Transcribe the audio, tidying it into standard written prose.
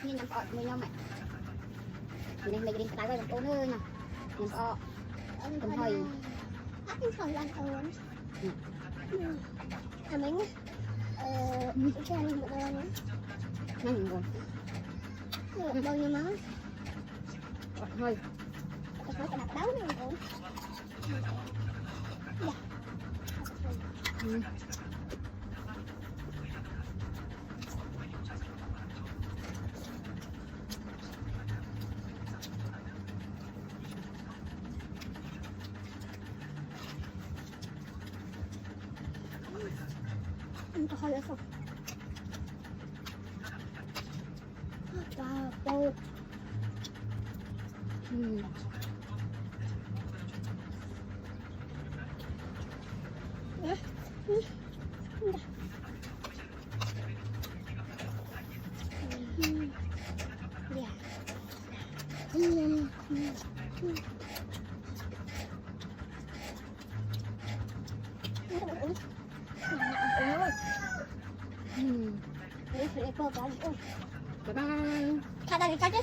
Nhìn nhắm ọt người nhau mẹ. Nên mấy cái tay quay bằng cô nơi nè. Nhắm ọ. Cầm hơi. Ác cái phòng làm ổn. À mình cho anh một đôi nữa. Nó nhìn buồn. Được bao nhiêu máu? Ọt hơi. Tôi phải đặt đấu nữa ổn. Dạ. Anh có hơi không? Wow, wow. Bye bye. Thật là cái